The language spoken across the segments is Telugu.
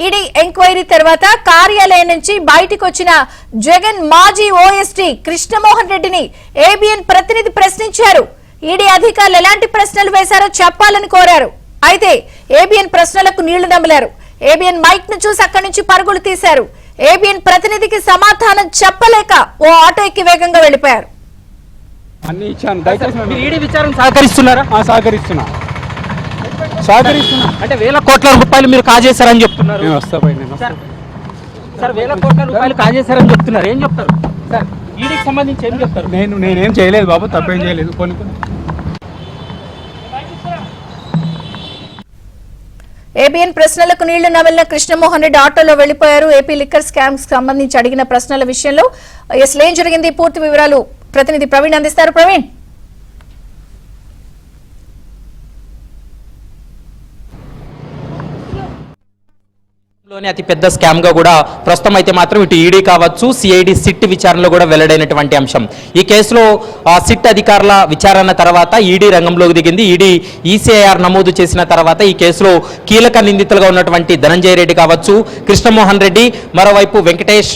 ఈడీ ఎంక్వైరీ తర్వాత కార్యాలయం నుంచి బయటికి వచ్చిన జగన్ మాజీ ఓఎస్డీ కృష్ణమోహన్ రెడ్డిని ఏబిఎన్ ప్రతినిధి ప్రశ్నించారు. ఈడీ అధికారులు ఎలాంటి ప్రశ్నలు వేశారో చెప్పాలని కోరారు. అయితే ఏబిఎన్ ప్రశ్నలకు నీళ్లు నమిలారు. ఏబిఎన్ మైక్ ను చూసి అక్కడి నుంచి పరుగులు తీశారు. ఏబిఎన్ ప్రతినిధికి సమాధానం చెప్పలేక ఓ ఆటో ఎక్కి వేగంగా వెళ్లిపోయారు. అంటే వేల కోట్ల రూపాయలు మీరు కాజేశారని చెప్తున్నారు. సార్ వేల కోట్ల రూపాయలు కాజేశారని చెప్తున్నారు, ఏం చెప్తారు సార్? ఈడీకి సంబంధించి ఏం చెప్తారు? నేనేం చేయలేదు బాబు, తప్పేం చేయలేదు. ఏబిఎన్ ప్రశ్నలకు నీళ్లు నమిలిన కృష్ణమోహన్ రెడ్డి ఆటోలో వెళ్లిపోయారు. ఏపీ లిక్కర్ స్కామ్ సంబంధించి అడిగిన ప్రశ్నల విషయంలో అసలు ఏం జరిగింది, పూర్తి వివరాలు ప్రతినిధి ప్రవీణ్ అందిస్తారు. ప్రవీణ్, అతి పెద్ద స్కామ్ గా కూడా ప్రస్తుతం అయితే మాత్రం ఇటు ఈడీ కావచ్చు, సిఐడి సిట్ విచారణలో కూడా వెల్లడైనటువంటి అంశం. ఈ కేసులో సిట్ అధికారుల విచారణ తర్వాత ఈడీ రంగంలోకి దిగింది. ఈడీ ఈసీఐఆర్ నమోదు చేసిన తర్వాత ఈ కేసులో కీలక నిందితులుగా ఉన్నటువంటి ధనంజయ రెడ్డి కావచ్చు, కృష్ణమోహన్ రెడ్డి, మరోవైపు వెంకటేష్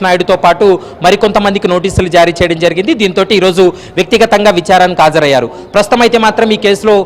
నాయుడుతో పాటు మరికొంతమందికి నోటీసులు జారీ చేయడం జరిగింది. దీంతో ఈరోజు వ్యక్తిగతంగా విచారణకు హాజరయ్యారు. ప్రస్తుతం అయితే మాత్రం ఈ కేసులో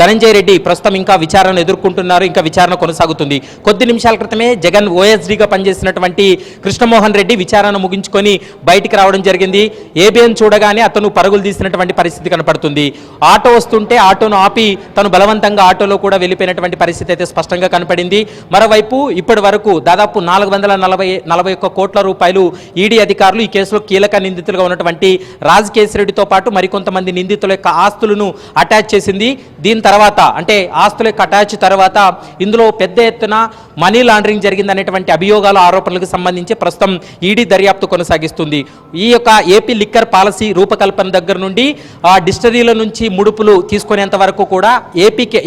ధనంజయ రెడ్డి ప్రస్తుతం ఇంకా విచారణ ఎదుర్కొంటున్నారు. ఇంకా విచారణ కొనసాగుతుంది. కొద్ది నిమిషాల క్రితమే జగన్ ఓఎస్డీగా పనిచేసినటువంటి కృష్ణమోహన్ రెడ్డి విచారణ ముగించుకొని బయటికి రావడం జరిగింది. ఏబిఎన్ చూడగానే అతను పరుగులు తీసినటువంటి పరిస్థితి కనపడుతుంది. ఆటో వస్తుంటే ఆటోను ఆపి తను బలవంతంగా ఆటోలో కూడా వెళ్ళిపోయినటువంటి పరిస్థితి అయితే స్పష్టంగా కనపడింది. మరోవైపు ఇప్పటి వరకు దాదాపు 441 కోట్ల రూపాయలు ఈడీ అధికారులు ఈ కేసులో కీలక నిందితులుగా ఉన్నటువంటి రాజకేశ్వరెడ్డితో పాటు మరికొంతమంది నిందితుల యొక్క ఆస్తులను అటాచ్ చేసింది. దీని తర్వాత అంటే ఆస్తుల యొక్క అటాచ్ తర్వాత ఇందులో పెద్ద ఎత్తున మనీ లాండరింగ్ జరిగిందనేటువంటి అభియోగాల ఆరోపణలకు సంబంధించి ప్రస్తుతం ఈడీ దర్యాప్తు కొనసాగిస్తుంది. ఈ యొక్క ఏపీ లిక్కర్ పాలసీ రూపకల్పన దగ్గర నుండి డిస్టరీల నుంచి ముడుపులు తీసుకునేంత వరకు కూడా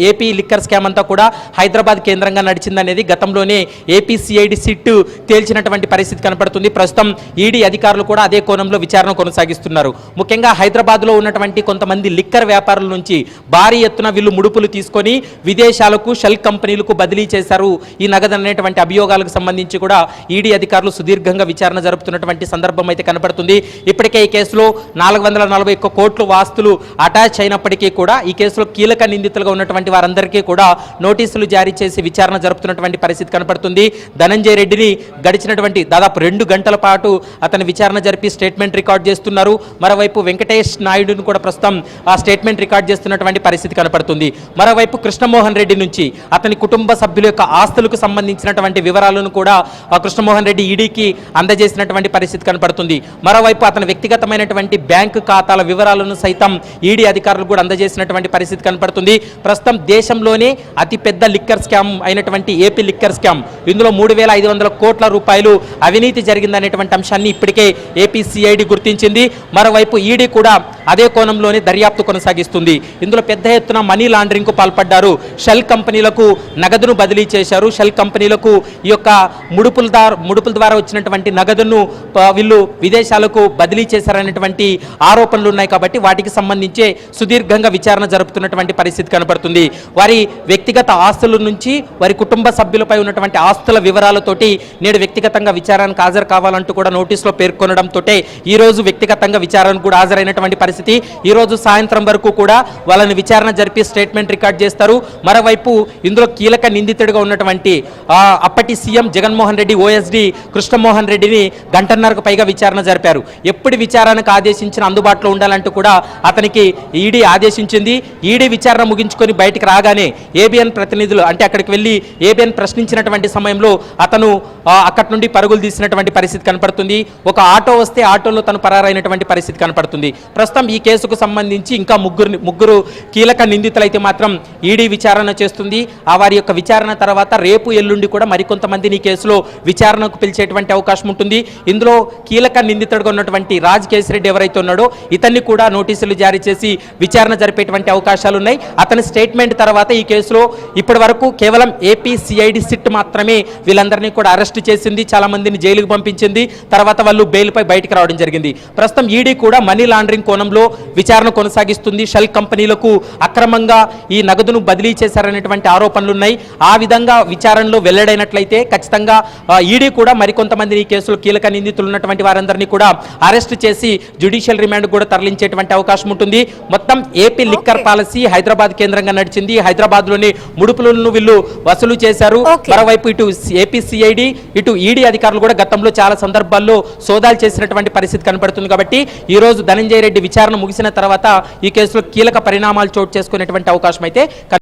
ఏపీ లిక్కర్ స్కామ్ అంతా కూడా హైదరాబాద్ కేంద్రంగా నడిచిందనేది గతంలోనే ఏపీ సిఐడి సిట్ తేల్చినటువంటి పరిస్థితి కనపడుతుంది. ప్రస్తుతం ఈడీ అధికారులు కూడా అదే కోణంలో విచారణ కొనసాగిస్తున్నారు. ముఖ్యంగా హైదరాబాద్లో ఉన్నటువంటి కొంతమంది లిక్కర్ వ్యాపారుల నుంచి భారీ ఎత్తున వీళ్ళు ముడుపులు తీసుకొని విదేశాలకు షెల్ కంపెనీలకు బదిలీ చేశారు ఈ నగదు అనేటువంటి అభియోగాలకు సంబంధించి కూడా ఈడీ అధికారులు సుదీర్ఘంగా విచారణ జరుపుతున్నటువంటి సందర్భం అయితే కనపడుతుంది. ఇప్పటికే ఈ కేసులో 441 కోట్ల ఆస్తులు అటాచ్ అయినప్పటికీ కూడా ఈ కేసులో కీలక నిందితులుగా ఉన్నటువంటి వారందరికీ కూడా నోటీసులు జారీ చేసి విచారణ జరుపుతున్నటువంటి పరిస్థితి కనపడుతుంది. ధనంజయ రెడ్డిని గడిచినటువంటి దాదాపు 2 గంటల పాటు అతని విచారణ జరిపి స్టేట్మెంట్ రికార్డ్ చేస్తున్నారు. మరోవైపు వెంకటేష్ నాయుడును కూడా ప్రస్తుతం ఆ స్టేట్మెంట్ రికార్డ్ చేస్తున్నటువంటి పరిస్థితి కనపడుతుంది. మరోవైపు కృష్ణమోహన్ రెడ్డి నుంచి అతని కుటుంబ సభ్యుల యొక్క ఆస్తులకు సంబంధించినటువంటి వివరాలను కూడా కృష్ణమోహన్ రెడ్డి ఈడీకి అందజేసినటువంటి పరిస్థితి కనపడుతుంది. మరోవైపు అతని వ్యక్తిగతమైనటువంటి బ్యాంకు ఖాతాల వివరాలను సైతం ఈడీ అధికారులు కూడా అందజేసినటువంటి పరిస్థితి కనపడుతుంది. ప్రస్తుతం దేశంలోనే అతిపెద్ద లిక్కర్ స్కామ్ అయినటువంటి ఏపీ లిక్కర్ స్కామ్, ఇందులో 3,500 కోట్ల రూపాయలు అవినీతి జరిగిందనేటువంటి అంశాన్ని ఇప్పటికే ఏపీ సిఐడి గుర్తించింది. మరోవైపు ఈడీ కూడా అదే కోణంలోనే దర్యాప్తు కొనసాగిస్తుంది. ఇందులో పెద్ద ఎత్తున మనీ లాండరింగ్కు పాల్పడ్డారు. షెల్ కంపెనీలకు నగదును బదిలీ చేశారు. షెల్ కంపెనీలకు ఈ యొక్క ముడుపుల ద్వారా వచ్చినటువంటి నగదును వీళ్ళు విదేశాలకు బదిలీ చేశారనేటువంటి ఆరోపణలు ఉన్నాయి. కాబట్టి వాటికి సంబంధించే సుదీర్ఘంగా విచారణ జరుపుతున్నటువంటి పరిస్థితి కనపడుతుంది. వారి వ్యక్తిగత ఆస్తుల నుంచి వారి కుటుంబ సభ్యులపై ఉన్నటువంటి ఆస్తుల వివరాలతోటి నేడు వ్యక్తిగతంగా విచారణకు హాజరు కావాలంటూ కూడా నోటీసులో పేర్కొనడంతో ఈ రోజు వ్యక్తిగతంగా విచారణకు కూడా హాజరైనటువంటి పరిస్థితి. ఈ రోజు సాయంత్రం వరకు కూడా వాళ్ళని విచారణ జరిపి స్టేట్మెంట్ రికార్డ్ చేస్తారు. మరోవైపు ఇందులో కీలక నిందితుడిగా ఉన్నటువంటి అప్పటి సీఎం జగన్మోహన్ రెడ్డి ఓఎస్డీ కృష్ణమోహన్ రెడ్డిని గంటన్నరకు పైగా విచారణ జరిపారు. ఎప్పుడు విచారణకు ఆదేశించిన అందుబాటులో ఉండాలంటూ కూడా అతనికి ఈడీ ఆదేశించింది. ఈడీ విచారణ ముగించుకొని బయటికి రాగానే ఏబిఎన్ ప్రతినిధులు అంటే అక్కడికి వెళ్ళి ఏబిఎన్ ప్రశ్నించినటువంటి సమయంలో అతను అక్కడి నుండి పరుగులు తీసినటువంటి పరిస్థితి కనపడుతుంది. ఒక ఆటో వస్తే ఆటోలో తను పరారైనటువంటి పరిస్థితి కనపడుతుంది. ప్రస్తుతం ఈ కేసుకు సంబంధించి ఇంకా ముగ్గురు కీలక నిందితులైతే మాత్రం ఈడీ విచారణ చేస్తుంది. వారి యొక్క విచారణ తర్వాత రేపు ఎల్లుండి కూడా మరికొంతమందిని ఈ కేసులో విచారణకు పిలిచేటువంటి అవకాశం ఉంటుంది. ఇందులో కీలక నిందితుడిగా ఉన్నటువంటి రాజకేశ్వరెడ్డి ఎవరైతే ఉన్నాడో ఇతన్ని కూడా నోటీసులు జారీ చేసి విచారణ జరిపేటువంటి అవకాశాలు ఉన్నాయి. అతని స్టేట్మెంట్ తర్వాత ఈ కేసులో ఇప్పటి వరకు కేవలం ఏపీ సిఐడి సిట్ మాత్రమే వీళ్ళందరినీ కూడా అరెస్ట్ చేసింది. చాలా మందిని జైలుకు పంపించింది. తర్వాత వాళ్ళు బెయిల్పై బయటకు రావడం జరిగింది. ప్రస్తుతం ఈడీ కూడా మనీ లాండరింగ్ కోణంలో విచారణ కొనసాగిస్తుంది. షెల్ కంపెనీలకు అక్రమంగా ఈ నగదును బదిలీ చేశారనేటువంటి ఆరోపణలు ఉన్నాయి. ఆ విధంగా విచారణలో వెల్లడైనట్లయితే ఖచ్చితంగా ఈడీ కూడా మరికొంతమంది ఈ కేసులో కీలక నిందితులు ఉన్నటువంటి వారందరినీ కూడా అరెస్ట్ చేసి జ్యుడిషియల్ రిమాండ్ కూడా తరలించేటువంటి అవకాశం ఉంటుంది. మొత్తం ఏపీ లిక్కర్ పాలసీ హైదరాబాద్ కేంద్రంగా నడిచింది. హైదరాబాద్ లోని ముడుపులను వీళ్ళు వసూలు చేశారు. మరోవైపు ఇటు ఏపీ సిఐడి ఇటు ఈడీ అధికారులు కూడా గతంలో చాలా సందర్భాల్లో సోదాలు చేసినటువంటి పరిస్థితి కనపడుతుంది. కాబట్టి ఈ రోజు ధనంజయ రెడ్డి విచారణ ముగిసిన తర్వాత ఈ కేసులో కీలక పరిణామాలు చోటు చేసుకునేటువంటి అవకాశం అయితే